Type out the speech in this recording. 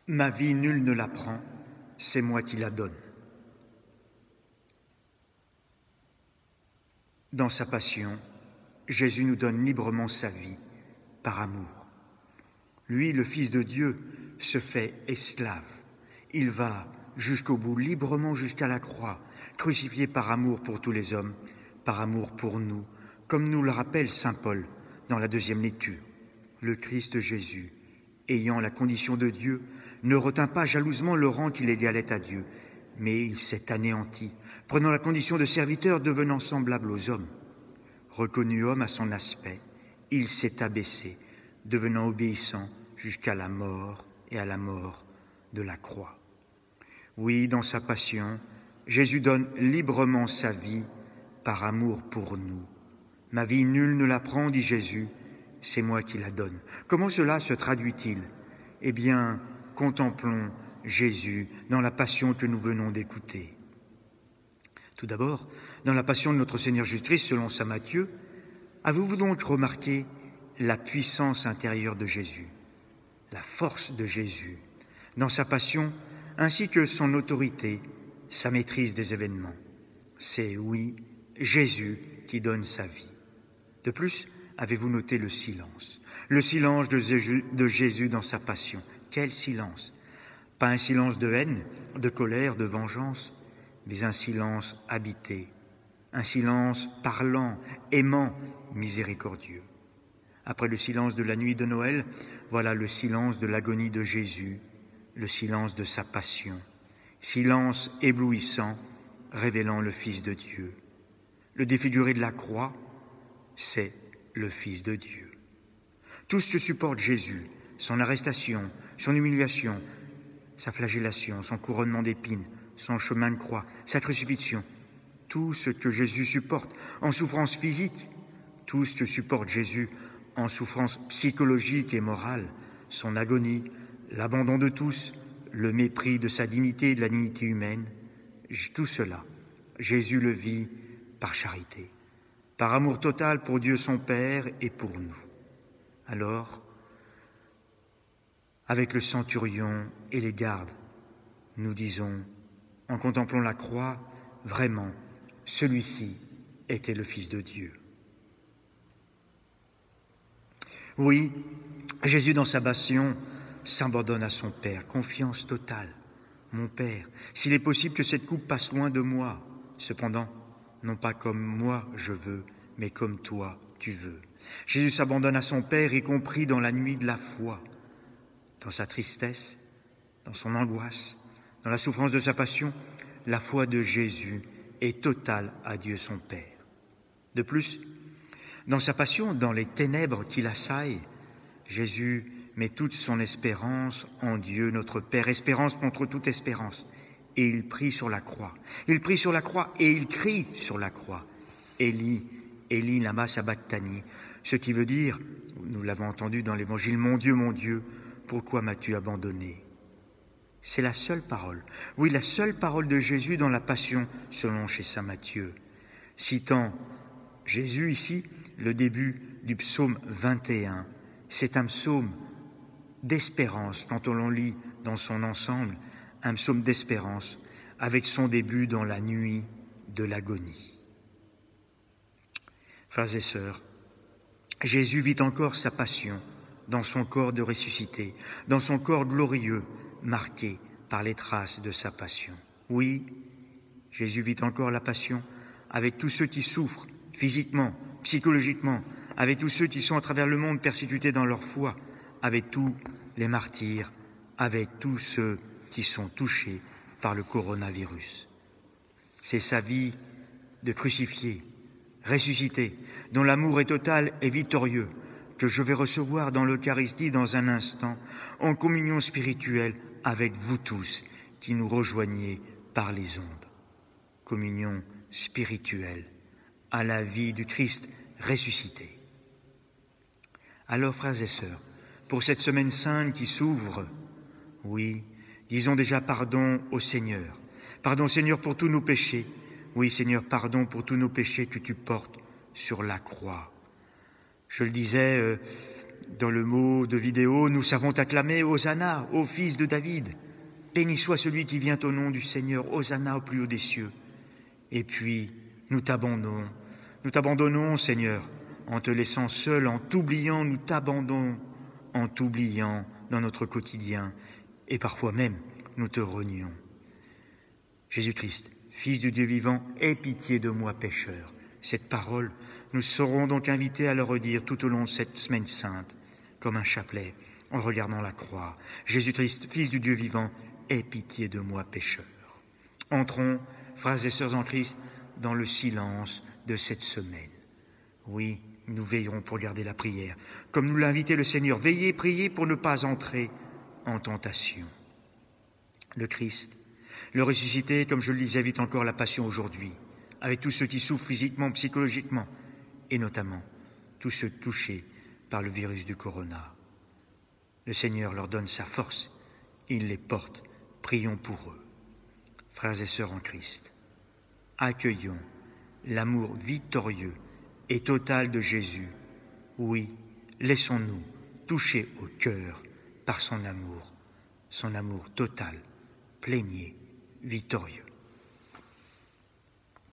Ma vie, nul ne la prend, c'est moi qui la donne. Dans sa passion, Jésus nous donne librement sa vie, par amour. Lui, le Fils de Dieu, se fait esclave. Il va jusqu'au bout, librement jusqu'à la croix, crucifié par amour pour tous les hommes, par amour pour nous, comme nous le rappelle saint Paul dans la deuxième lecture. Le Christ Jésus, ayant la condition de Dieu, ne retint pas jalousement le rang qu'il égalait à Dieu, mais il s'est anéanti, prenant la condition de serviteur, devenant semblable aux hommes. Reconnu homme à son aspect, il s'est abaissé, devenant obéissant jusqu'à la mort et à la mort de la croix. Oui, dans sa passion, Jésus donne librement sa vie par amour pour nous. Ma vie, nul ne la prend, dit Jésus, c'est moi qui la donne. Comment cela se traduit-il? Eh bien, contemplons Jésus dans la passion que nous venons d'écouter. Tout d'abord, dans la passion de notre Seigneur Jésus-Christ, selon saint Matthieu, avez-vous donc remarqué la puissance intérieure de Jésus, la force de Jésus, dans sa passion, ainsi que son autorité, sa maîtrise des événements? C'est, oui, Jésus qui donne sa vie. De plus, avez-vous noté le silence de Jésus dans sa passion? Quel silence! Pas un silence de haine, de colère, de vengeance, mais un silence habité, un silence parlant, aimant, miséricordieux. Après le silence de la nuit de Noël, voilà le silence de l'agonie de Jésus, le silence de sa passion, silence éblouissant, révélant le Fils de Dieu. Le défiguré de la croix, c'est le Fils de Dieu. Tout ce que supporte Jésus, son arrestation, son humiliation, sa flagellation, son couronnement d'épines, son chemin de croix, sa crucifixion, tout ce que Jésus supporte en souffrance physique, tout ce que supporte Jésus en souffrance psychologique et morale, son agonie, l'abandon de tous, le mépris de sa dignité et de la dignité humaine, tout cela, Jésus le vit par charité, par amour total pour Dieu son Père et pour nous. Alors, avec le centurion et les gardes, nous disons, en contemplant la croix, vraiment, celui-ci était le Fils de Dieu. Oui, Jésus dans sa passion s'abandonne à son Père, confiance totale. Mon Père, s'il est possible que cette coupe passe loin de moi, cependant, non pas comme moi je veux, mais comme toi tu veux. Jésus s'abandonne à son Père, y compris dans la nuit de la foi, dans sa tristesse, dans son angoisse, dans la souffrance de sa passion. La foi de Jésus est totale à Dieu son Père. De plus, dans sa passion, dans les ténèbres qui l'assaillent, Jésus met toute son espérance en Dieu notre Père, espérance contre toute espérance. Et il prie sur la croix. Il prie sur la croix et il crie sur la croix. Élie, Élie, lama sabachthani, ce qui veut dire, nous l'avons entendu dans l'Évangile, mon Dieu, pourquoi m'as-tu abandonné? C'est la seule parole, oui, la seule parole de Jésus dans la Passion, selon chez saint Matthieu. Citant Jésus ici, le début du psaume 21, c'est un psaume d'espérance, quand on l'en lit dans son ensemble, un psaume d'espérance, avec son début dans la nuit de l'agonie. Frères et sœurs, Jésus vit encore sa passion dans son corps de ressuscité, dans son corps glorieux, marqué par les traces de sa passion. Oui, Jésus vit encore la passion avec tous ceux qui souffrent physiquement, psychologiquement, avec tous ceux qui sont à travers le monde persécutés dans leur foi, avec tous les martyrs, avec tous ceux qui sont touchés par le coronavirus. C'est sa vie de crucifié, ressuscité, dont l'amour est total et victorieux, que je vais recevoir dans l'Eucharistie dans un instant, en communion spirituelle avec vous tous qui nous rejoignez par les ondes. Communion spirituelle à la vie du Christ ressuscité. Alors, frères et sœurs, pour cette semaine sainte qui s'ouvre, oui, disons déjà pardon au Seigneur. Pardon, Seigneur, pour tous nos péchés. Oui, Seigneur, pardon pour tous nos péchés que tu portes sur la croix. Je le disais Dans le mot de vidéo, nous savons t'acclamer, Hosanna, ô fils de David. Béni soit celui qui vient au nom du Seigneur, Hosanna au plus haut des cieux. Et puis, nous t'abandonnons, Seigneur, en te laissant seul, en t'oubliant, nous t'abandonnons, en t'oubliant dans notre quotidien, et parfois même, nous te renions. Jésus-Christ, Fils du Dieu vivant, aie pitié de moi, pécheur. Cette parole, nous serons donc invités à le redire tout au long de cette semaine sainte, comme un chapelet, en regardant la croix. Jésus-Christ, Fils du Dieu vivant, aie pitié de moi, pécheur. Entrons, frères et sœurs en Christ, dans le silence de cette semaine. Oui, nous veillerons pour garder la prière, comme nous l'a invité le Seigneur. Veillez, priez pour ne pas entrer en tentation. Le Christ, le ressuscité, comme je le disais, vit encore la passion aujourd'hui, avec tous ceux qui souffrent physiquement, psychologiquement, et notamment tous ceux touchés par le virus du corona. Le Seigneur leur donne sa force, il les porte, prions pour eux. Frères et sœurs en Christ, accueillons l'amour victorieux et total de Jésus. Oui, laissons-nous toucher au cœur par son amour total, plénier, victorieux.